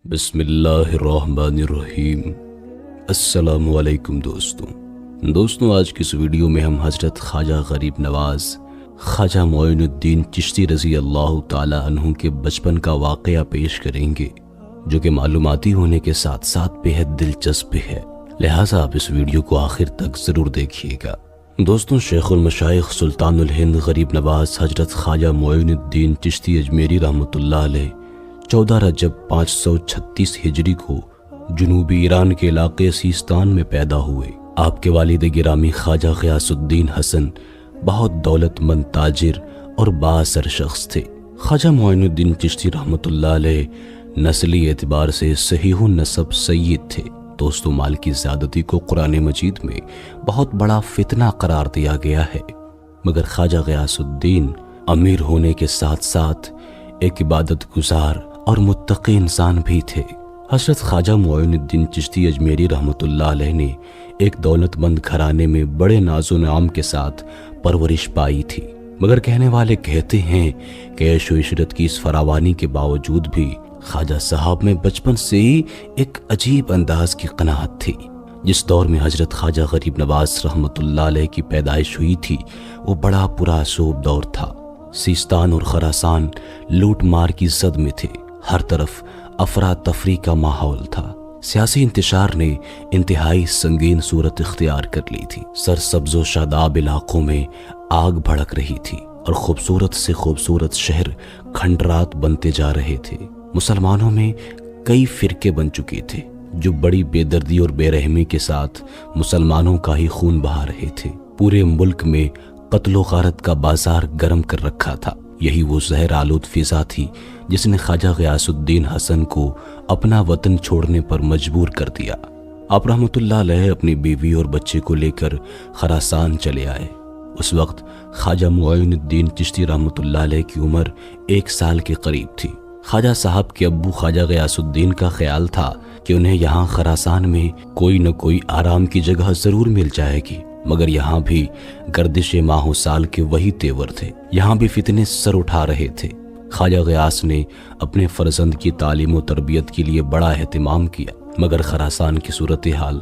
بسم اللہ الرحمن الرحیم۔ السلام علیکم دوستوں، آج کی اس ویڈیو میں ہم حضرت خواجہ غریب نواز خواجہ معین الدین چشتی رضی اللہ تعالی عنہ کے بچپن کا واقعہ پیش کریں گے، جو کہ معلوماتی ہونے کے ساتھ ساتھ بہت دلچسپ ہے، لہٰذا آپ اس ویڈیو کو آخر تک ضرور دیکھیے گا۔ دوستوں، شیخ المشائخ سلطان الہند غریب نواز حضرت خواجہ معین الدین چشتی اجمیری رحمۃ اللہ علیہ 14 رجب 536 ہجری کو جنوبی ایران کے علاقے سیستان میں پیدا ہوئے۔ آپ کے والد گرامی خواجہ غیاث الدین حسن بہت دولت مند تاجر اور بااثر شخص تھے۔ خواجہ معین الدین چشتی رحمۃ اللہ علیہ نسلی اعتبار سے صحیح النسب سید تھے۔ دوستوں، مال کی زیادتی کو قرآن مجید میں بہت بڑا فتنہ قرار دیا گیا ہے، مگر خواجہ غیاث الدین امیر ہونے کے ساتھ ساتھ ایک عبادت گزار اور متقی انسان بھی تھے۔ حضرت خواجہ معین الدین چشتی اجمیری رحمۃ اللہ علیہ نے ایک دولت مند گھرانے میں بڑے ناز و نعام کے ساتھ پرورش پائی تھی، مگر کہنے والے کہتے ہیں کہ عیش و عشرت کی اس فراوانی کے باوجود بھی خواجہ صاحب میں بچپن سے ہی ایک عجیب انداز کی قناعت تھی۔ جس دور میں حضرت خواجہ غریب نواز رحمۃ اللہ علیہ کی پیدائش ہوئی تھی، وہ بڑا پرآسوب دور تھا۔ سیستان اور خراسان لوٹ مار کی زد میں تھے، ہر طرف افراتفری کا ماحول تھا۔ سیاسی انتشار نے انتہائی سنگین صورت اختیار کر لی تھی۔ سرسبز و شاداب علاقوں میں آگ بھڑک رہی تھی اور خوبصورت سے خوبصورت شہر کھنڈرات بنتے جا رہے تھے۔ مسلمانوں میں کئی فرقے بن چکے تھے جو بڑی بے دردی اور بے رحمی کے ساتھ مسلمانوں کا ہی خون بہا رہے تھے۔ پورے ملک میں قتل و غارت کا بازار گرم کر رکھا تھا۔ یہی وہ زہر آلود فضا تھی جس نے خواجہ غیاث الدین حسن کو اپنا وطن چھوڑنے پر مجبور کر دیا۔ آپ رحمۃ اللہ علیہ اپنی بیوی اور بچے کو لے کر خراسان چلے آئے۔ اس وقت خواجہ معین الدین چشتی رحمۃ اللہ علیہ کی عمر 1 سال کے قریب تھی۔ خواجہ صاحب کے ابو خواجہ غیاث الدین کا خیال تھا کہ انہیں یہاں خراسان میں کوئی نہ کوئی آرام کی جگہ ضرور مل جائے گی، مگر یہاں بھی گردش ماہ و سال کے وہی تیور تھے، یہاں بھی فتنے سر اٹھا رہے تھے۔ خواجہ غیاث نے اپنے فرزند کی تعلیم و تربیت کے لیے بڑا اہتمام کیا، مگر خراسان کی صورتحال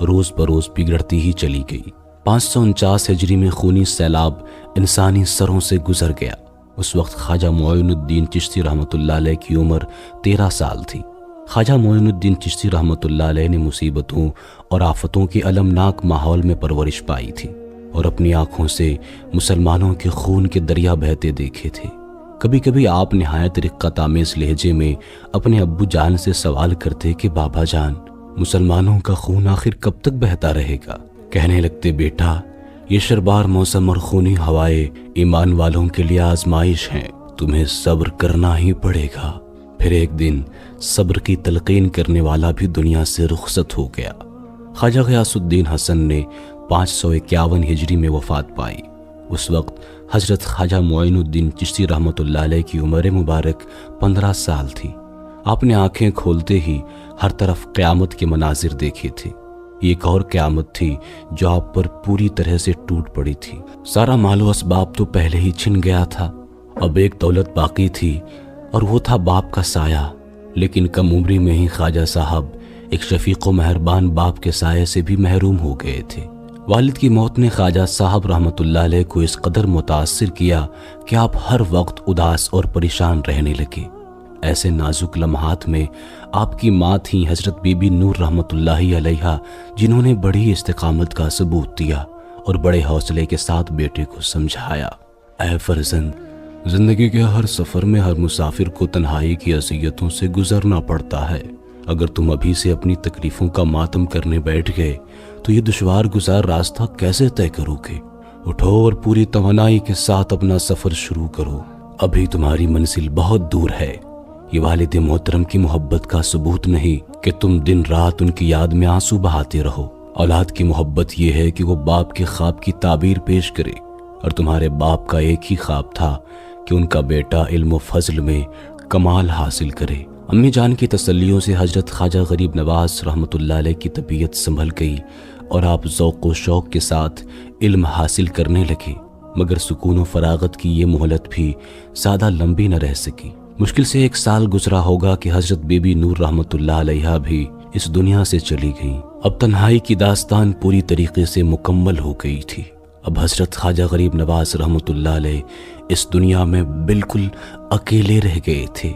روز بروز بگڑتی ہی چلی گئی۔ 549 ہجری میں خونی سیلاب انسانی سروں سے گزر گیا۔ اس وقت خواجہ معین الدین چشتی رحمۃ اللہ علیہ کی عمر 13 سال تھی۔ خواجہ معین الدین چشتی رحمۃ اللہ علیہ نے مصیبتوں اور آفتوں کے المناک ماحول میں پرورش پائی تھی اور اپنی آنکھوں سے مسلمانوں کے خون کے دریا بہتے دیکھے تھے۔ کبھی کبھی آپ نہایت رقت آمیز لہجے میں اپنے ابو جان سے سوال کرتے کہ بابا جان، مسلمانوں کا خون آخر کب تک بہتا رہے گا؟ کہنے لگتے، بیٹا، یہ شربار موسم اور خونی ہوائیں ایمان والوں کے لیے آزمائش ہیں، تمہیں صبر کرنا ہی پڑے گا۔ پھر ایک دن صبر کی تلقین کرنے والا بھی دنیا سے رخصت ہو گیا۔ خواجہ غیاث الدین حسن نے 551 ہجری میں وفات پائی۔ اس وقت حضرت خواجہ معین الدین چشتی رحمۃ اللہ علیہ کی عمر مبارک 15 سال تھی۔ آپ نے آنکھیں کھولتے ہی ہر طرف قیامت کے مناظر دیکھے تھے۔ ایک اور قیامت تھی جو آپ پر پوری طرح سے ٹوٹ پڑی تھی۔ سارا مال و اسباب تو پہلے ہی چھن گیا تھا، اب ایک دولت باقی تھی اور وہ تھا باپ کا سایہ۔ لیکن کم عمری میں ہی خواجہ صاحب ایک شفیق و مہربان باپ کے سائے سے بھی محروم ہو گئے تھے۔ والد کی موت نے خواجہ صاحب رحمۃ اللہ علیہ کو اس قدر متاثر کیا کہ آپ ہر وقت اداس اور پریشان رہنے لگے۔ ایسے نازک لمحات میں آپ کی ماں تھیں حضرت بی بی نور رحمۃ اللہ علیہ، جنہوں نے بڑی استقامت کا ثبوت دیا اور بڑے حوصلے کے ساتھ بیٹے کو سمجھایا، اے فرزند، زندگی کے ہر سفر میں ہر مسافر کو تنہائی کی اذیتوں سے گزرنا پڑتا ہے۔ اگر تم ابھی سے اپنی تکلیفوں کا ماتم کرنے بیٹھ گئے تو یہ دشوار گزار راستہ کیسے طے کرو گے؟ اٹھو اور پوری توانائی کے ساتھ اپنا سفر شروع کرو، ابھی تمہاری منزل بہت دور ہے۔ یہ والد محترم کی محبت کا ثبوت نہیں کہ تم دن رات ان کی یاد میں آنسو بہاتے رہو۔ اولاد کی محبت یہ ہے کہ وہ باپ کے خواب کی تعبیر پیش کرے، اور تمہارے باپ کا ایک ہی خواب تھا کہ ان کا بیٹا علم و فضل میں کمال حاصل کرے۔ امی جان کی تسلیوں سے حضرت خواجہ غریب نواز رحمۃ اللہ علیہ کی طبیعت سنبھل گئی اور آپ ذوق و شوق کے ساتھ علم حاصل کرنے لگے، مگر سکون و فراغت کی یہ مہلت بھی زیادہ لمبی نہ رہ سکی۔ مشکل سے 1 سال گزرا ہوگا کہ حضرت بی بی نور رحمت اللہ علیہا بھی اس دنیا سے چلی گئیں۔ اب تنہائی کی داستان پوری طریقے سے مکمل ہو گئی تھی۔ اب حضرت خواجہ غریب نواز رحمت اللہ علیہ اس دنیا میں بالکل اکیلے رہ گئے تھے۔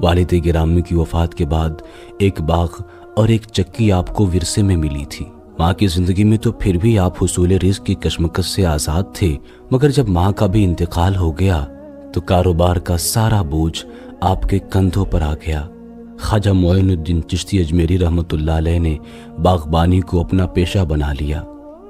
والد گرامی کی وفات کے بعد ایک باغ اور ایک چکی آپ کو ورثے میں ملی تھی۔ ماں کی زندگی میں تو پھر بھی آپ حصول رزق کی کشمکش سے آزاد تھے، مگر جب ماں کا بھی انتقال ہو گیا تو کاروبار کا سارا بوجھ آپ کے کندھوں پر آ گیا۔ خواجہ معین الدین چشتی اجمیری رحمت اللہ علیہ نے باغبانی کو اپنا پیشہ بنا لیا۔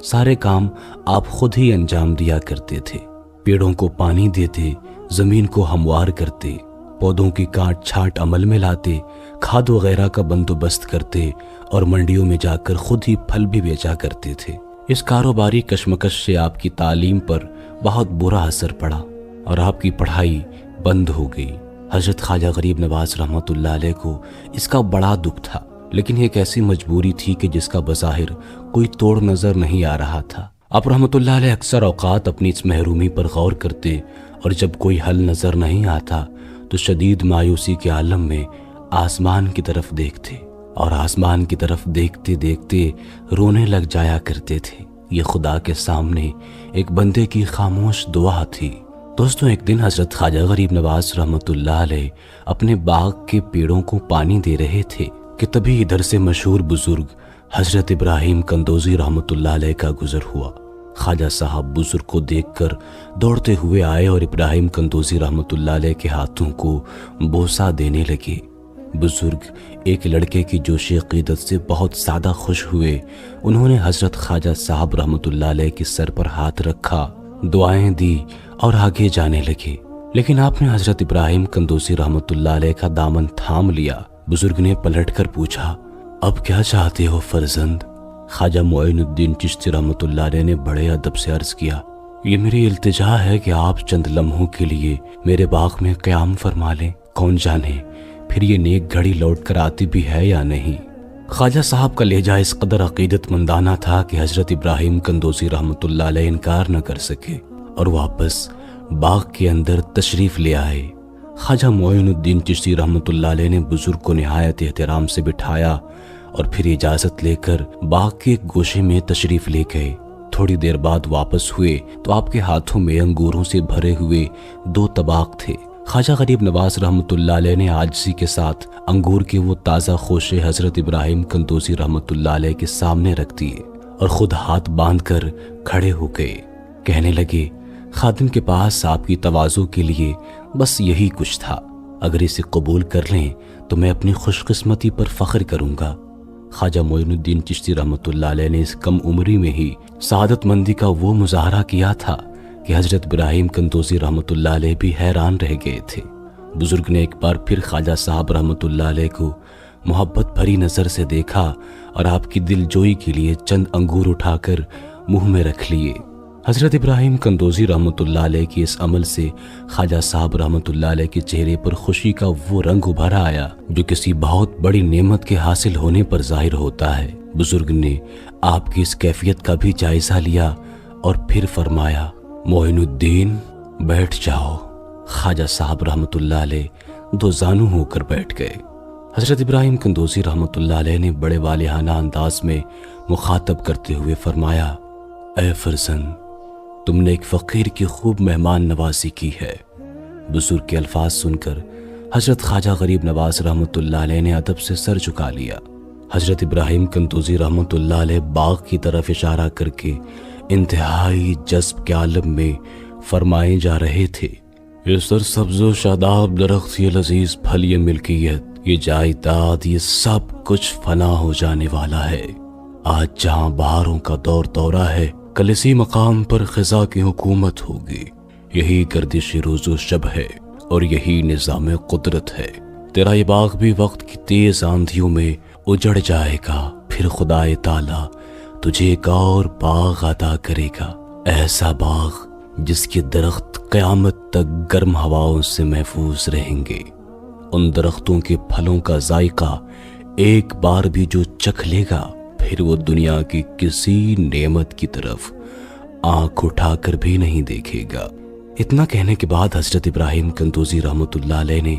سارے کام آپ خود ہی انجام دیا کرتے تھے۔ پیڑوں کو پانی دیتے، زمین کو ہموار کرتے، پودوں کی کاٹ چھانٹ عمل میں لاتے، کھاد وغیرہ کا بندوبست کرتے اور منڈیوں میں جا کر خود ہی پھل بھی بیچا کرتے تھے۔ اس کاروباری کشمکش سے آپ کی تعلیم پر بہت برا اثر پڑا اور آپ کی پڑھائی بند ہو گئی۔ حضرت خواجہ غریب نواز رحمت اللہ علیہ کو اس کا بڑا دکھ تھا، لیکن ایک ایسی مجبوری تھی کہ جس کا بظاہر کوئی توڑ نظر نہیں آ رہا تھا۔ آپ رحمت اللہ علیہ اکثر اوقات اپنی اس محرومی پر غور کرتے اور جب کوئی حل نظر نہیں آتا تو شدید مایوسی کے عالم میں آسمان کی طرف دیکھتے اور آسمان کی طرف دیکھتے دیکھتے رونے لگ جایا کرتے تھے۔ یہ خدا کے سامنے ایک بندے کی خاموش دعا تھی۔ دوستوں، ایک دن حضرت خواجہ غریب نواز رحمت اللہ علیہ اپنے باغ کے پیڑوں کو پانی دے رہے تھے کہ تبھی ادھر سے مشہور بزرگ حضرت ابراہیم کندوزی رحمت اللہ علیہ کا گزر ہوا۔ خواجہ صاحب بزرگ کو دیکھ کر دوڑتے ہوئے آئے اور ابراہیم کندوزی رحمت اللہ علیہ کے ہاتھوں کو بوسہ دینے لگے۔ بزرگ ایک لڑکے کی جوش عقیدت سے بہت زیادہ خوش ہوئے۔ انہوں نے حضرت خواجہ صاحب رحمت اللہ علیہ کے سر پر ہاتھ رکھا، دعائیں دی اور آگے جانے لگے، لیکن آپ نے حضرت ابراہیم کندوزی رحمت اللہ علیہ کا دامن تھام لیا۔ بزرگ نے پلٹ کر پوچھا، اب کیا چاہتے ہو فرزند؟ خواجہ معین الدین چشتی رحمت اللہ علیہ نے بڑے ادب سے عرض کیا، یہ میری التجا ہے کہ آپ چند لمحوں کے لیے میرے باغ میں قیام فرما لیں، کون جانے پھر یہ نیک گھڑی لوٹ کر آتی بھی ہے یا نہیں۔ خواجہ صاحب کا لہجہ اس قدر عقیدت مندانہ تھا کہ حضرت ابراہیم کندوزی رحمت اللہ علیہ انکار نہ کر سکے اور واپس باغ کے اندر تشریف لے آئے۔ خواجہ معین الدین چشتی رحمت اللہ علیہ نے بزرگ کو نہایت احترام سے بٹھایا اور پھر اجازت لے کر باغ کے ایک گوشے میں تشریف لے گئے۔ تھوڑی دیر بعد واپس ہوئے تو آپ کے ہاتھوں میں انگوروں سے بھرے ہوئے 2 طباق تھے۔ خواجہ غریب نواز رحمت اللہ علیہ نے عاجزی کے ساتھ انگور کے وہ تازہ خوشے حضرت ابراہیم کندوزی رحمت اللہ علیہ کے سامنے رکھ دیے اور خود ہاتھ باندھ کر کھڑے ہو گئے۔ کہنے لگے، خادم کے پاس آپ کی تواضع کے لیے بس یہی کچھ تھا، اگر اسے قبول کر لیں تو میں اپنی خوش قسمتی پر فخر کروں گا۔ خواجہ معین الدین چشتی رحمت اللہ علیہ نے اس کم عمری میں ہی سعادت مندی کا وہ مظاہرہ کیا تھا کہ حضرت ابراہیم کندوزی رحمت اللہ علیہ بھی حیران رہ گئے تھے۔ بزرگ نے ایک بار پھر خواجہ صاحب رحمت اللہ علیہ کو محبت بھری نظر سے دیکھا اور آپ کی دل جوئی کے لیے چند انگور اٹھا کر منہ میں رکھ لیے۔ حضرت ابراہیم کندوزی رحمت اللہ علیہ کی اس عمل سے خواجہ صاحب رحمت اللہ علیہ کے چہرے پر خوشی کا وہ رنگ ابھر آیا جو کسی بہت بڑی نعمت کے حاصل ہونے پر ظاہر ہوتا ہے۔ بزرگ نے آپ کی اس کیفیت کا بھی جائزہ لیا اور پھر فرمایا، معین الدین بیٹھ جاؤ۔ خواجہ صاحب رحمت اللہ علیہ 2 زانو ہو کر بیٹھ گئے۔ حضرت ابراہیم کندوزی رحمت اللہ علیہ نے بڑے والہانہ انداز میں مخاطب کرتے ہوئے فرمایا، اے فرزند، تم نے ایک فقیر کی خوب مہمان نوازی کی ہے۔ بزرگ کے الفاظ سن کر حضرت خواجہ غریب نواز رحمت اللہ علیہ نے ادب سے سر جھکا لیا۔ حضرت ابراہیم کندوزی رحمت اللہ علیہ باغ کی طرف اشارہ کر کے انتہائی جذب کے عالم میں فرمائے جا رہے تھے، یہ سرسبز و شاداب درخت، یہ لذیذ پھل، یہ ملکیت، یہ جائیداد، یہ سب کچھ فنا ہو جانے والا ہے۔ آج جہاں بہاروں کا دور دورہ ہے، کل اسی مقام پر خزاں کی حکومت ہوگی۔ یہی گردش روز و شب ہے اور یہی نظام قدرت ہے۔ تیرا یہ باغ بھی وقت کی تیز آندھیوں میں اجڑ جائے گا، پھر خدا تعالی تجھے ایک اور باغ عطا کرے گا، ایسا باغ جس کے درخت قیامت تک گرم ہواؤں سے محفوظ رہیں گے۔ ان درختوں کے پھلوں کا ذائقہ ایک بار بھی جو چکھ لے گا، پھر وہ دنیا کی کسی نعمت کی طرف آنکھ اٹھا کر بھی نہیں دیکھے گا۔ اتنا کہنے کے بعد حضرت ابراہیم قندوزی رحمۃ اللہ علیہ نے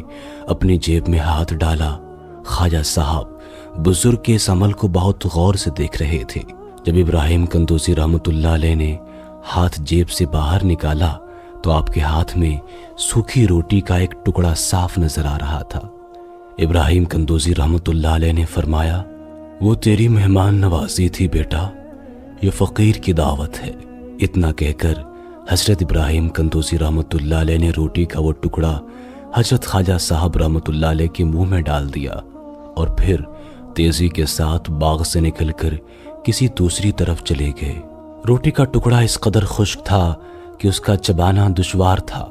اپنی جیب میں ہاتھ ڈالا۔ خواجہ صاحب بزرگ کے اس عمل کو بہت غور سے دیکھ رہے تھے۔ جب ابراہیم قندوزی رحمۃ اللہ علیہ نے ہاتھ جیب سے باہر نکالا تو آپ کے ہاتھ میں سوکھی روٹی کا ایک ٹکڑا صاف نظر آ رہا تھا۔ ابراہیم قندوزی رحمۃ اللہ علیہ نے فرمایا، وہ تیری مہمان نوازی تھی بیٹا، یہ فقیر کی دعوت ہے۔ اتنا کہہ کر حضرت ابراہیم قندوزی رحمۃ اللہ علیہ نے روٹی کا وہ ٹکڑا حضرت خواجہ صاحب رحمۃ اللہ علیہ کے منہ میں ڈال دیا اور پھر تیزی کے ساتھ باغ سے نکل کر کسی دوسری طرف چلے گئے۔ روٹی کا ٹکڑا اس قدر خشک تھا کہ اس کا چبانا دشوار تھا،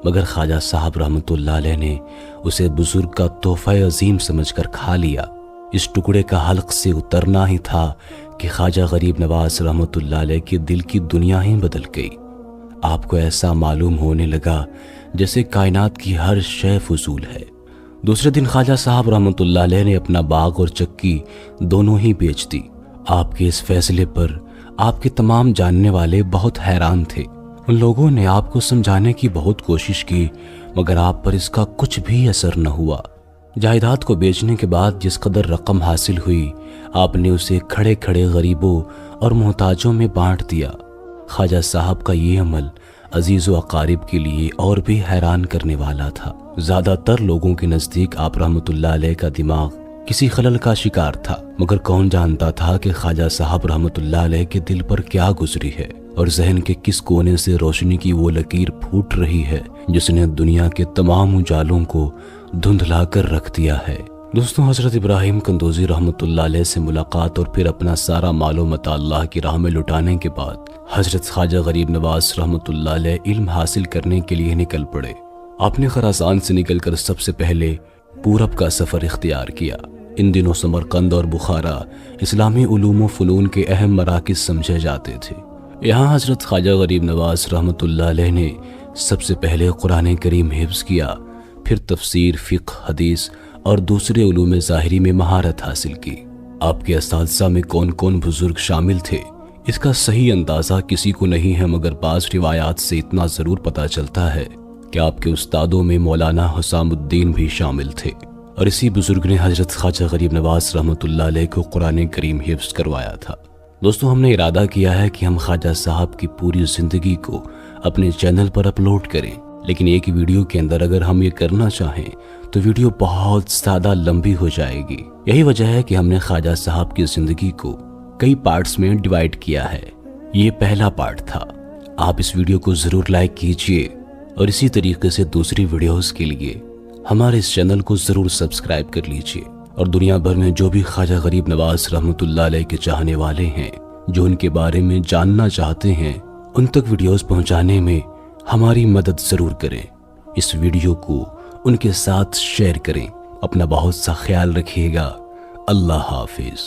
مگر خواجہ صاحب رحمۃ اللہ علیہ نے اسے بزرگ کا تحفہ عظیم سمجھ کر کھا لیا۔ اس ٹکڑے کا حلق سے اترنا ہی تھا کہ خواجہ غریب نواز رحمۃ اللہ علیہ کے دل کی دنیا ہی بدل گئی۔ آپ کو ایسا معلوم ہونے لگا جیسے کائنات کی ہر شے فضول ہے۔ دوسرے دن خواجہ صاحب رحمۃ اللہ علیہ نے اپنا باغ اور چکی دونوں ہی بیچ دی۔ آپ کے اس فیصلے پر آپ کے تمام جاننے والے بہت حیران تھے۔ ان لوگوں نے آپ کو سمجھانے کی بہت کوشش کی مگر آپ پر اس کا کچھ بھی اثر نہ ہوا۔ جائیداد کو بیچنے کے بعد جس قدر رقم حاصل ہوئی آپ نے اسے کھڑے کھڑے غریبوں اور محتاجوں میں بانٹ دیا۔ خواجہ صاحب کا یہ عمل عزیز و اقارب کے لیے اور بھی حیران کرنے والا تھا۔ زیادہ تر لوگوں کے نزدیک آپ رحمۃ اللہ علیہ کا دماغ کسی خلل کا شکار تھا، مگر کون جانتا تھا کہ خواجہ صاحب رحمۃ اللہ علیہ کے دل پر کیا گزری ہے اور ذہن کے کس کونے سے روشنی کی وہ لکیر پھوٹ رہی ہے جس نے دنیا کے تمام اجالوں کو دھندلا کر رکھ دیا ہے۔ دوستوں، حضرت ابراہیم قندوزی رحمۃ اللہ علیہ سے ملاقات اور پھر اپنا سارا مال و متاع اللہ کی راہ میں لٹانے کے بعد حضرت خواجہ غریب نواز رحمۃ اللہ علیہ علم حاصل کرنے کے لیے نکل پڑے۔ آپ نے خراسان سے نکل کر سب سے پہلے پورب کا سفر اختیار کیا۔ ان دنوں سمرقند اور بخارا اسلامی علوم و فنون کے اہم مراکز سمجھے جاتے تھے۔ یہاں حضرت خواجہ غریب نواز رحمۃ اللہ علیہ نے سب سے پہلے قرآن کریم حفظ کیا، پھر تفسیر، فقہ، حدیث اور دوسرے علوم ظاہری میں مہارت حاصل کی۔ آپ کے اساتذہ میں کون کون بزرگ شامل تھے اس کا صحیح اندازہ کسی کو نہیں ہے، مگر بعض روایات سے اتنا ضرور پتہ چلتا ہے کہ آپ کے استادوں میں مولانا حسام الدین بھی شامل تھے، اور اسی بزرگ نے حضرت خواجہ غریب نواز رحمۃ اللہ علیہ کو قرآن کریم حفظ کروایا تھا۔ دوستوں، ہم نے ارادہ کیا ہے کہ ہم خواجہ صاحب کی پوری زندگی کو اپنے چینل پر اپلوڈ کریں، لیکن ایک ویڈیو کے اندر اگر ہم یہ کرنا چاہیں تو ویڈیو بہت زیادہ لمبی ہو جائے گی۔ یہی وجہ ہے کہ ہم نے خواجہ صاحب کی زندگی کو کئی پارٹس میں ڈیوائیڈ کیا ہے۔ یہ پہلا پارٹ تھا۔ آپ اس ویڈیو کو ضرور لائک کیجئے اور اسی طریقے سے دوسری ویڈیوز کے لیے ہمارے اس چینل کو ضرور سبسکرائب کر لیجئے، اور دنیا بھر میں جو بھی خواجہ غریب نواز رحمۃ اللہ علیہ کے چاہنے والے ہیں، جو ان کے بارے میں جاننا چاہتے ہیں، ان تک ویڈیوز پہنچانے میں ہماری مدد ضرور کریں۔ اس ویڈیو کو ان کے ساتھ شیئر کریں۔ اپنا بہت سا خیال رکھیے گا۔ اللہ حافظ۔